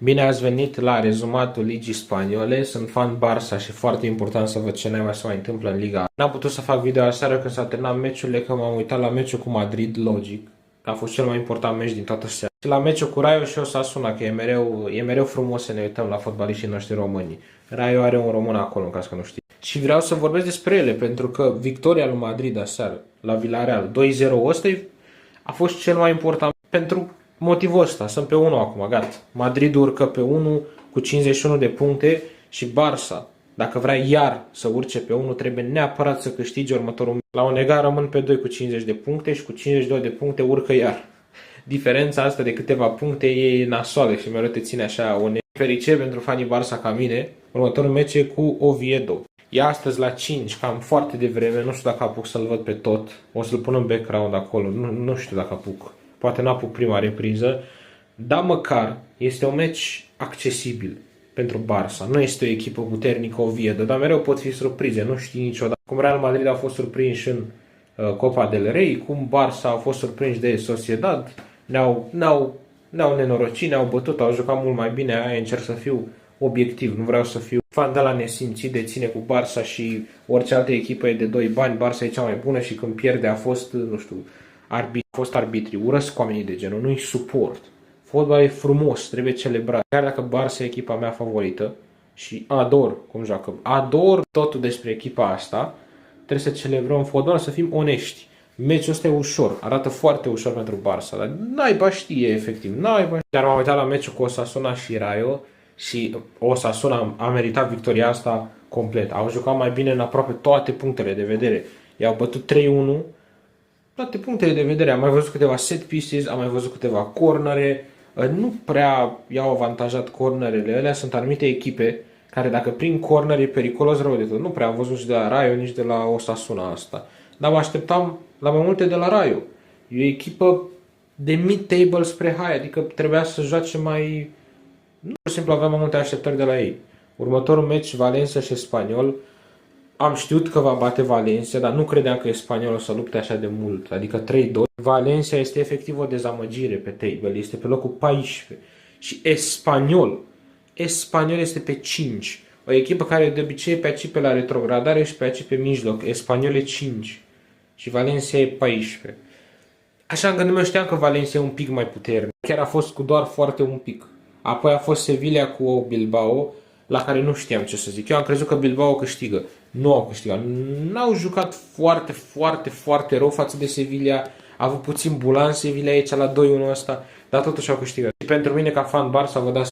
Bine ați venit la rezumatul Ligii Spaniole. Sunt fan Barça și foarte important să văd ce naiba se mai întâmplă în Liga. N-am putut să fac video aseară când s-a terminat meciurile, că m-am uitat la meciul cu Madrid, logic. Că a fost cel mai important meci din toată seara. Și la meciul cu Rayo și Osasuna, că e mereu frumos să ne uităm la fotbaliștii noștri români. Rayo are un român acolo, în caz că nu știi. Și vreau să vorbesc despre ele, pentru că victoria lui Madrid aseară la Villarreal 2-0, ăsta a fost cel mai important pentru motivul ăsta. Sunt pe 1 acum, gata. Madrid urcă pe 1 cu 51 de puncte și Barça, dacă vrea iar să urce pe 1, trebuie neapărat să câștige următorul meci. La Onega rămân pe 2 cu 50 de puncte și cu 52 de puncte urcă iar. Diferența asta de câteva puncte e nasoală și mereu te ține așa o nefericire pentru fanii Barça ca mine. Următorul meci e cu Oviedo. E astăzi la 5, cam foarte devreme, nu știu dacă apuc să-l văd pe tot. O să-l pun în background acolo, nu știu dacă apuc. Poate n-apuc prima repriză, dar măcar este un meci accesibil pentru Barça. Nu este o echipă puternică, Oviedo, dar mereu pot fi surprize, nu știi niciodată. Cum Real Madrid a fost surprins în Copa del Rey, cum Barça a fost surprins de Sociedad, ne-au nenorocit, ne-au bătut, au jucat mult mai bine, aia încerc să fiu obiectiv, nu vreau să fiu fan de la nesimțit de ține cu Barça și orice altă echipă e de 2 bani, Barça e cea mai bună și când pierde a fost, nu știu, a fost arbitri, urăsc oamenii de genul, nu-i suport. Fotbal e frumos, trebuie celebrat. Chiar dacă Barça e echipa mea favorită și ador cum joacă, ador totul despre echipa asta, trebuie să celebrăm fotbal, să fim onești. Meciul ăsta e ușor, arată foarte ușor pentru Barça, dar naiba știe efectiv, naiba știe. Dar m-am uitat la meciul cu Osasuna și Rayo și Osasuna a meritat victoria asta complet. Au jucat mai bine în aproape toate punctele de vedere. I-au bătut 3-1, toate punctele de vedere. Am mai văzut câteva set pieces, am mai văzut câteva cornere. Nu prea i-au avantajat cornerele alea. Sunt anumite echipe care dacă prind corner e periculos rău de tot. Nu prea am văzut și de la Rayo, nici de la Osasuna asta. Dar mă așteptam la mai multe de la Rayo. E o echipă de mid-table spre high, adică trebuia să joace mai... Nu pur și simplu aveam mai multe așteptări de la ei. Următorul meci, Valencia și Espanyol. Am știut că va bate Valencia, dar nu credeam că Espanyol o să lupte așa de mult. Adică 3-2. Valencia este efectiv o dezamăgire pe table. Este pe locul 14. Și Espanyol este pe 5. O echipă care de obicei e pe aici pe la retrogradare și pe aici pe mijloc. Espanyol e 5. Și Valencia e 14. Așa în gândul meu știam că Valencia e un pic mai puternic. Chiar a fost cu doar foarte un pic. Apoi a fost Sevilla cu Bilbao, la care nu știam ce să zic. Eu am crezut că Bilbao câștigă. Nu au câștigat. N-au jucat foarte rău față de Sevilla. A avut puțin bulan Sevilla aici la 2-1 ăsta, dar totuși au câștigat. Și pentru mine, ca fan Barça, vă dați